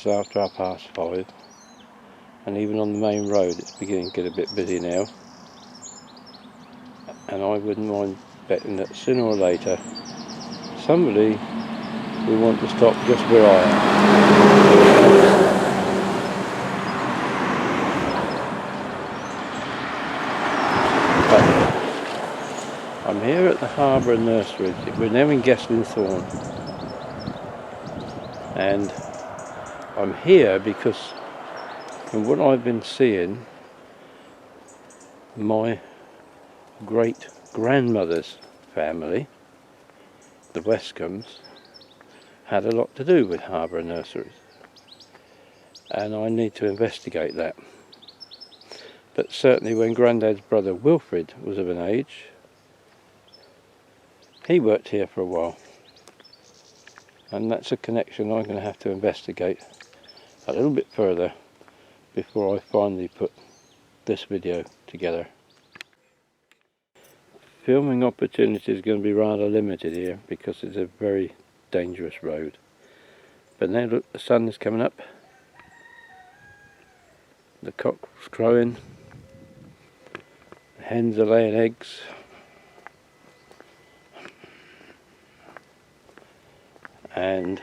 just after 5:30, and even on the main road it's beginning to get a bit busy now, and I wouldn't mind betting that sooner or later somebody will want to stop just where I am. I'm here at the Harbour Nursery. We're now in Guestling Thorn, and I'm here because from what I've been seeing, my great grandmother's family, the Westcombs, had a lot to do with Harbour Nurseries, and I need to investigate that. But certainly when Grandad's brother Wilfred was of an age, he worked here for a while, and that's a connection I'm going to have to investigate a little bit further before I finally put this video together. Filming opportunity is going to be rather limited here because it's a very dangerous road. But now look, the sun is coming up, the cock's crowing, the hens are laying eggs, and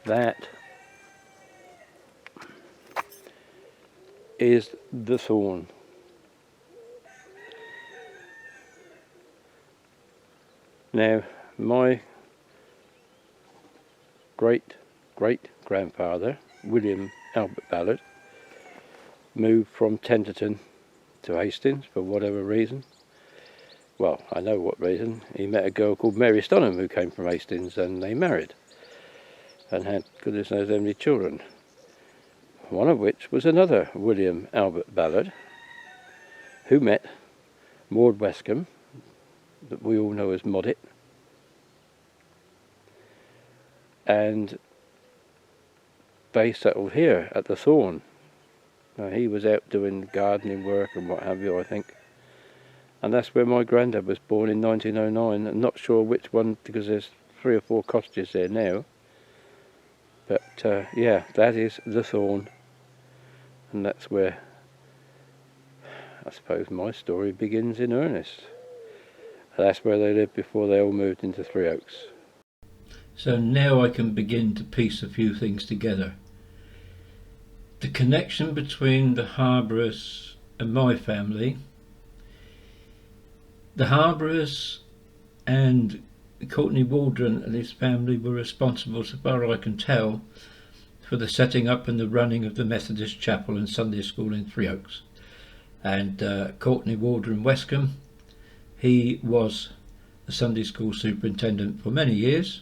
that is the Thorn. Now, my great grandfather, William Albert Ballard, moved from Tenterton to Hastings for whatever reason. Well, I know what reason. He met a girl called Mary Stonham who came from Hastings, and they married and had goodness knows how many children, one of which was another William Albert Ballard, who met Maud Westcomb, that we all know as Moddit, and they settled here at the Thorn. Now, he was out doing gardening work and what have you, I think, and that's where my granddad was born in 1909. I'm not sure which one because there's 3 or 4 cottages there now, but yeah, that is the Thorn, and that's where I suppose my story begins in earnest. That's where they lived before they all moved into Three Oaks. So now I can begin to piece a few things together. The connection between the Harbourers and my family. The Harbourers and Courtney Waldron and his family were responsible, so far as I can tell, for the setting up and the running of the Methodist Chapel and Sunday School in Three Oaks. And Courtney Waldron Westcomb, he was a Sunday School superintendent for many years.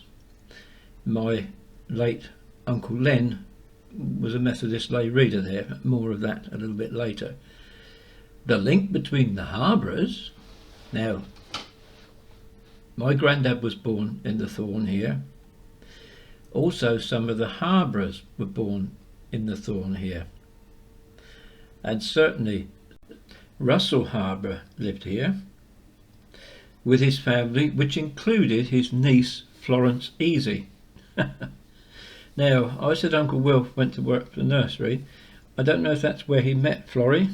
My late Uncle Len was a Methodist lay reader there. More of that a little bit later. The link between the Harbourers. Now, my granddad was born in the Thorn here. Also, some of the Harbourers were born in the Thorn here. And certainly, Russell Harbour lived here with his family, which included his niece Florence Easy. Now, I said Uncle Wilf went to work for the nursery. I don't know if that's where he met Florrie,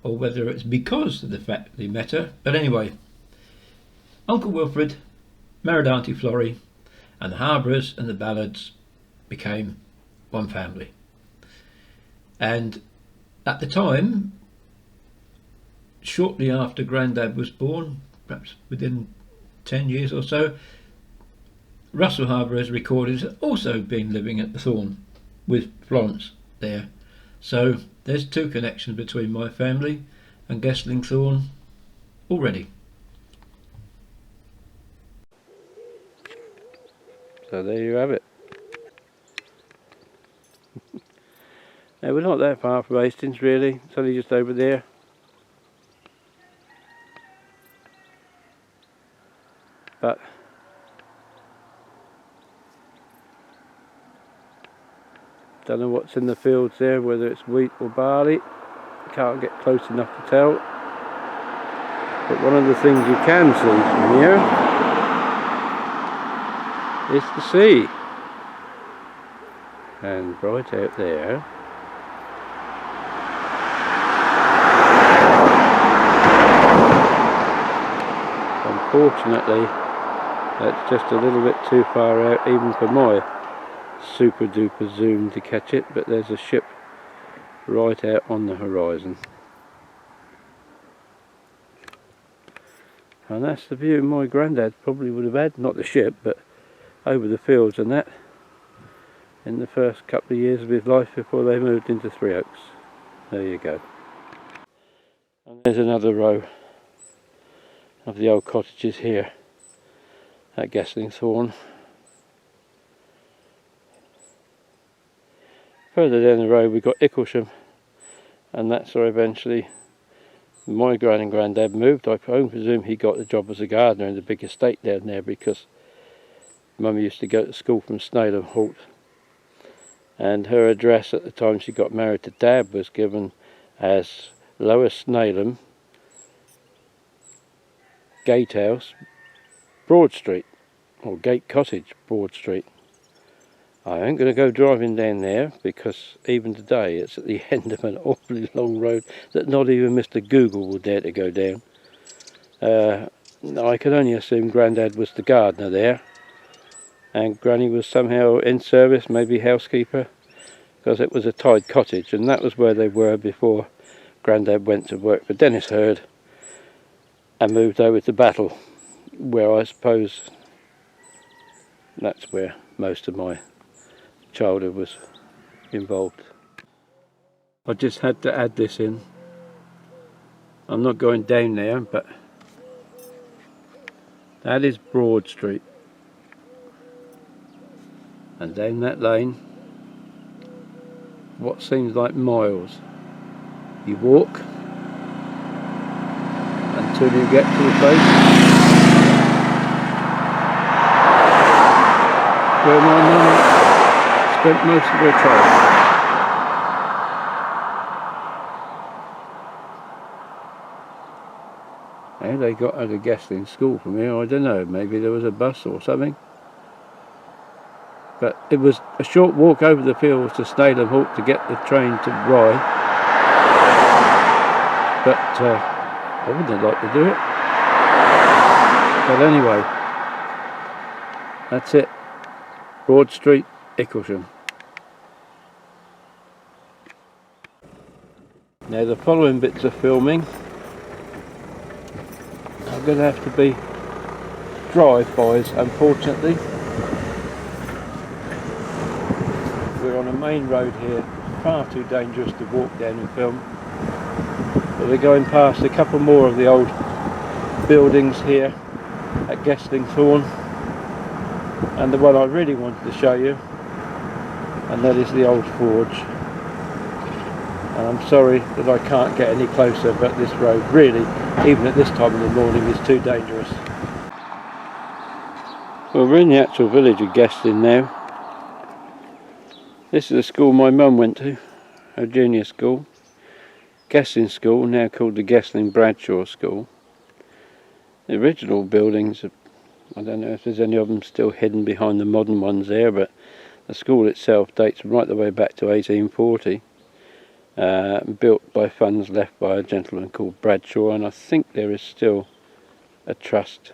or whether it's because of the fact that he met her. But anyway, Uncle Wilfred married Auntie Florrie, and the Harbourers and the Ballards became one family. And at the time, shortly after Grandad was born, perhaps within 10 years or so, Russell Harbour is recorded as also been living at the Thorn with Florence there. So there's 2 connections between my family and Guestling Thorn already. So there you have it. Now, we're not that far from Hastings really, it's only just over there. But don't know what's in the fields there, whether it's wheat or barley. Can't get close enough to tell. But one of the things you can see from here is the sea. And right out there, unfortunately, that's just a little bit too far out even for my super duper zoom to catch it, but there's a ship right out on the horizon. And that's the view my granddad probably would have had, not the ship, but over the fields and that, in the first couple of years of his life before they moved into Three Oaks. There you go. And there's another row of the old cottages here at Gaslingthorne. Further down the road we've got Icklesham, and that's where eventually my gran and granddad moved. I presume he got the job as a gardener in the big estate down there, because Mum used to go to school from Snelham Halt, and her address at the time she got married to Dad was given as Lower Snelham, Gatehouse, Broad Street, or Gate Cottage, Broad Street. I ain't going to go driving down there, because even today it's at the end of an awfully long road that not even Mr. Google will dare to go down. I can only assume Grandad was the gardener there, and Granny was somehow in service, maybe housekeeper, because it was a tied cottage, and that was where they were before Grandad went to work for Dennis Hurd and moved over to Battle, where I suppose that's where most of my childhood was involved. I just had to add this in. I'm not going down there, but that is Broad Street, and down that lane, what seems like miles, you walk until you get to the place where my mum spent most of her time. How they got out of Gaskling School from here, I don't know. Maybe there was a bus or something. But it was a short walk over the fields to Snelham Halt to get the train to Rye. But I wouldn't like to do it. But anyway, that's it. Broad Street, Icklesham. Now the following bits of filming are going to have to be drive-bys, unfortunately. We're on a main road here, far too dangerous to walk down and film. But we're going past a couple more of the old buildings here at Gaslingthorne, and the one I really wanted to show you, and that is the old forge. And I'm sorry that I can't get any closer, but this road really, even at this time of the morning, is too dangerous. Well, we're in the actual village of Gasling now. This is a school my mum went to, her junior school. Gasling School, now called the Gasling Bradshaw School. The original buildings, I don't know if there's any of them still hidden behind the modern ones there, but the school itself dates right the way back to 1840. Built by funds left by a gentleman called Bradshaw, and I think there is still a trust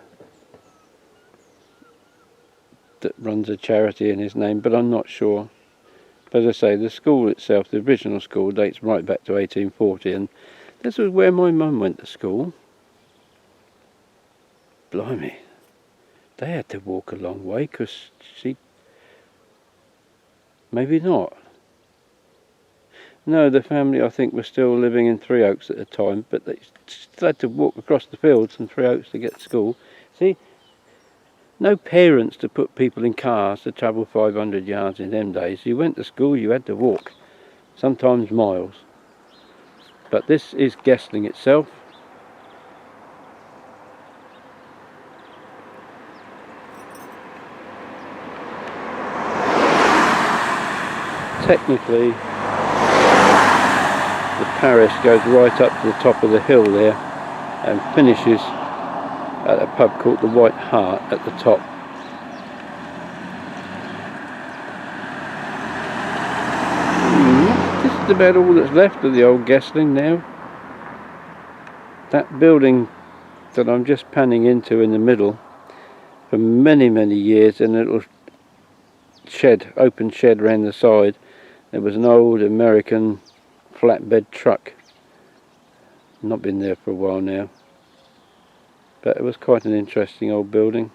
that runs a charity in his name, but I'm not sure. But as I say, the school itself, the original school, dates right back to 1840, and this was where my mum went to school. Blimey, they had to walk a long way, because she... maybe not. No, the family, I think, was still living in Three Oaks at the time, but they still had to walk across the fields from Three Oaks to get to school. See, no parents to put people in cars to travel 500 yards in them days. You went to school, you had to walk, sometimes miles. But this is Gasling itself. Technically, the parish goes right up to the top of the hill there, and finishes at a pub called the White Hart at the top. This is about all that's left of the old Guestling now. That building that I'm just panning into in the middle, for many years, in a little shed, open shed around the side, there was an old American flatbed truck. Not been there for a while now, but it was quite an interesting old building.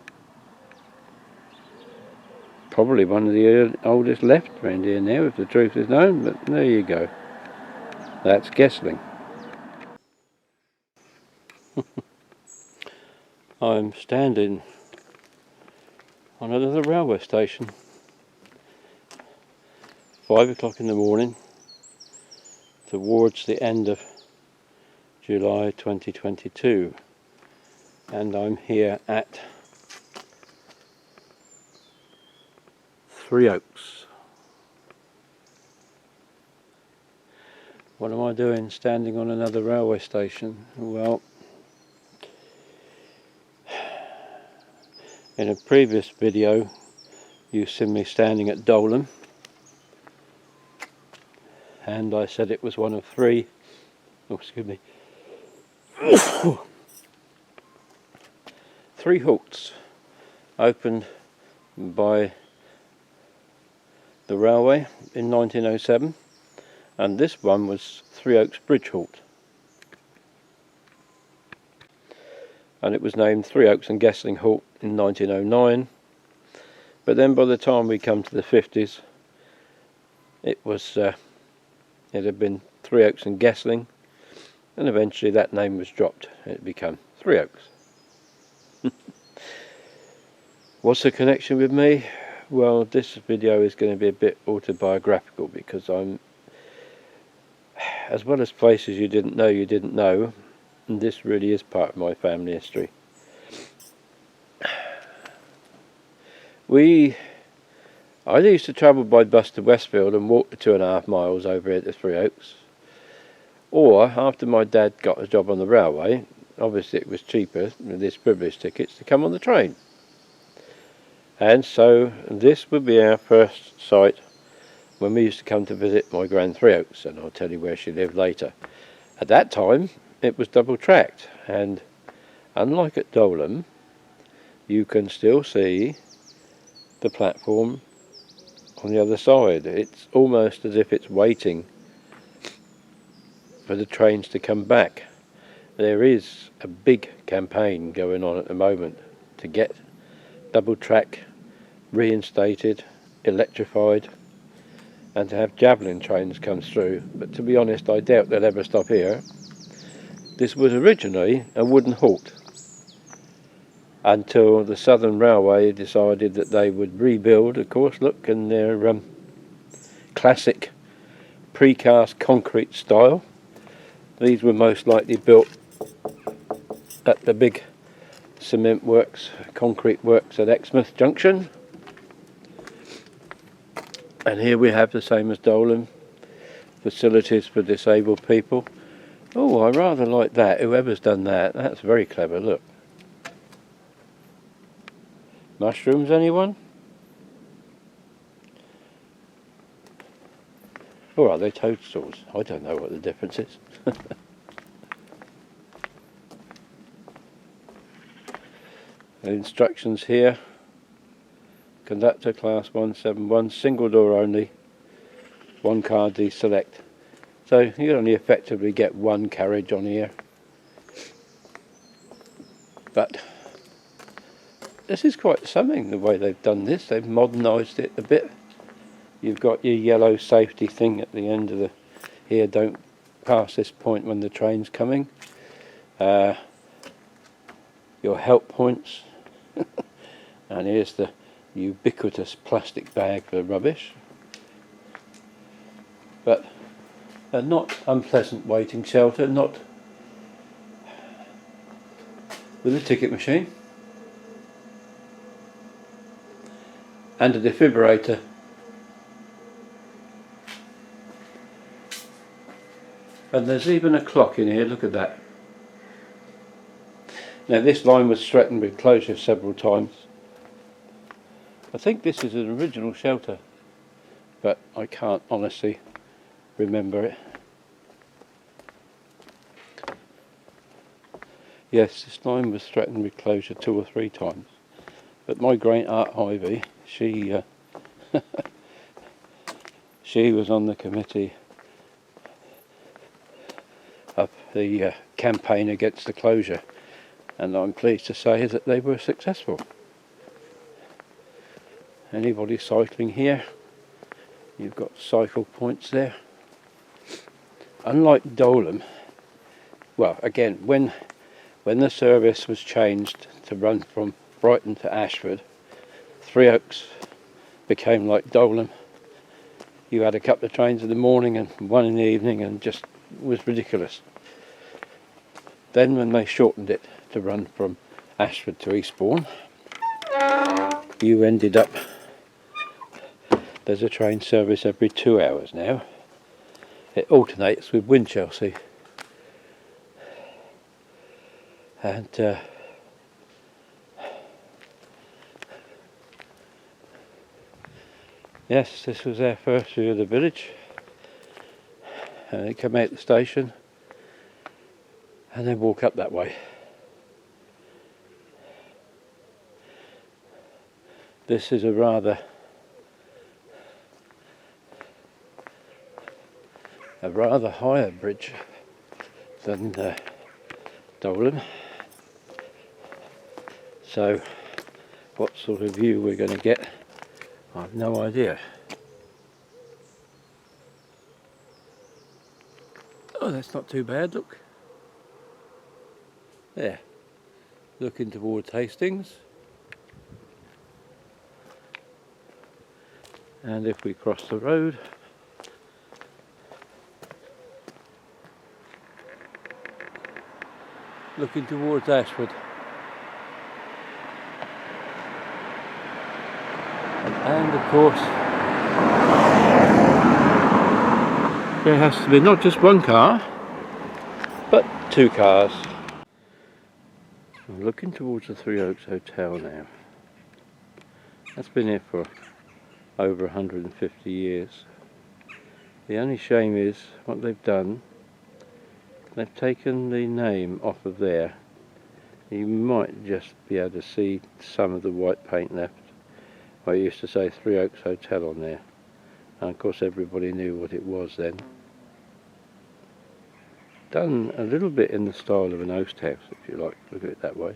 Probably one of the oldest left around here now, if the truth is known, but there you go. That's Guestling. I'm standing on another railway station. 5 o'clock in the morning, towards the end of July 2022, and I'm here at Three Oaks. What am I doing standing on another railway station? Well, in a previous video you've seen me standing at Dolan, and I said it was one of three, three halts opened by the railway in 1907, and this one was Three Oaks Bridge Halt, and it was named Three Oaks and Guestling Halt in 1909. But then by the time we come to the 50s, it had been Three Oaks and Guestling, and eventually that name was dropped and it became Three Oaks. What's the connection with me? Well, this video is going to be a bit autobiographical, because I'm, as well as places you didn't know, and this really is part of my family history. I used to travel by bus to Westfield and walk the 2.5 miles over here to Three Oaks. Or, after my dad got a job on the railway, obviously it was cheaper with his privilege tickets to come on the train. And so this would be our first site when we used to come to visit my Gran Three Oaks, and I'll tell you where she lived later. At that time it was double tracked, and unlike at Dolan, you can still see the platform on the other side. It's almost as if it's waiting for the trains to come back. There is a big campaign going on at the moment to get double track reinstated, electrified, and to have javelin trains come through, but to be honest I doubt they'll ever stop here. This was originally a wooden halt until the Southern Railway decided that they would rebuild, of course, look, in their classic precast concrete style. These were most likely built at the big cement works, concrete works at Exmouth Junction. And here we have the same as Dolan, facilities for disabled people. Oh, I rather like that, whoever's done that, that's very clever, look. Mushrooms, anyone? Or are they toadstools? I don't know what the difference is. The instructions here: conductor class 171, single door only, one car deselect. So you only effectively get one carriage on here. But this is quite something, the way they've done this. They've modernised it a bit. You've got your yellow safety thing at the end of the, here, don't pass this point when the train's coming. Your help points. And here's the ubiquitous plastic bag for rubbish. But a not unpleasant waiting shelter, not with a ticket machine and a defibrillator. And there's even a clock in here, look at that. Now this line was threatened with closure several times. I think this is an original shelter, but I can't honestly remember it. Yes, this line was threatened with closure 2 or 3 times, but my great aunt Ivy, she she was on the committee of the campaign against the closure, and I'm pleased to say that they were successful. Anybody cycling here, you've got cycle points there. Unlike Dolan, well, again, when the service was changed to run from Brighton to Ashford, Three Oaks became like Dolan. You had a couple of trains in the morning and one in the evening, and just was ridiculous. Then when they shortened it to run from Ashford to Eastbourne, you ended up, there's a train service every 2 hours now. It alternates with Winchelsea. And yes, this was our first view of the village. And they come out the station and then walk up that way. This is a rather higher bridge than Dolan. So what sort of view we're going to get, I've no idea. Oh, that's not too bad, look. There, looking towards Hastings. And if we cross the road, looking towards Ashford. And of course, there has to be not just one car, but 2 cars. I'm looking towards the Three Oaks Hotel now. That's been here for over 150 years. The only shame is what they've done, they've taken the name off of there. You might just be able to see some of the white paint left. I used to say Three Oaks Hotel on there, and of course everybody knew what it was then. Done a little bit in the style of an oast house, if you like to look at it that way.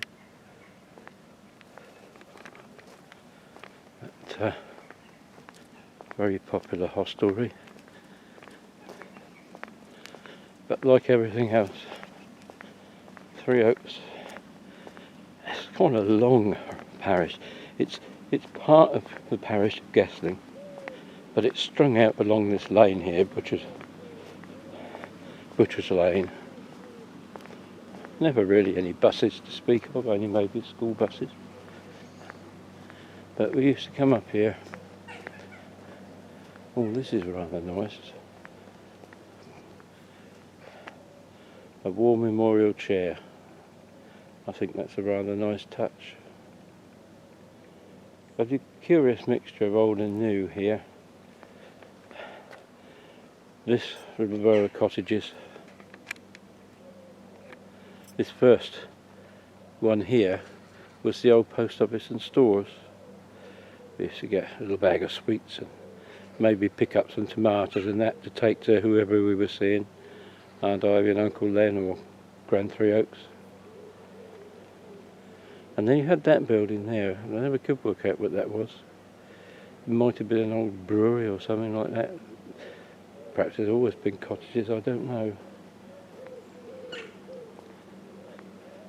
But, very popular hostelry. But like everything else, Three Oaks, it's quite a long parish. It's part of the parish of Guestling, but it's strung out along this lane here, Butcher's Lane. Never really any buses to speak of, only maybe school buses. But we used to come up here. Oh, this is rather nice. A war memorial chair. I think that's a rather nice touch. A curious mixture of old and new here. This row of cottages. This first one here was the old post office and stores. We used to get a little bag of sweets and maybe pick up some tomatoes and that to take to whoever we were seeing, Aunt Ivy and Uncle Len or Grand Three Oaks. And then you had that building there, and I never could work out what that was. It might have been an old brewery or something like that. Perhaps there's always been cottages, I don't know.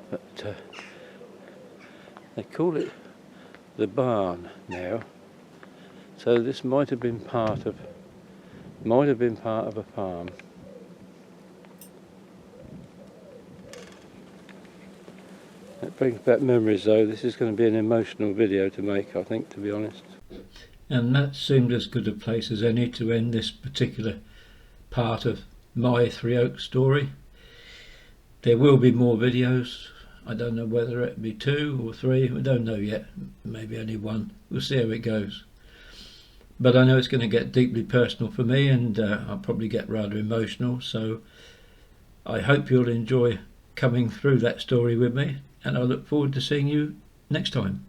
But they call it the barn now. So this might have been part of a farm. That brings back memories though. This is going to be an emotional video to make, I think, to be honest. And that seemed as good a place as any to end this particular part of my Three Oaks story. There will be more videos. I don't know whether it'll be 2 or 3. We don't know yet. Maybe only 1. We'll see how it goes. But I know it's going to get deeply personal for me, and I'll probably get rather emotional. So I hope you'll enjoy coming through that story with me, and I look forward to seeing you next time.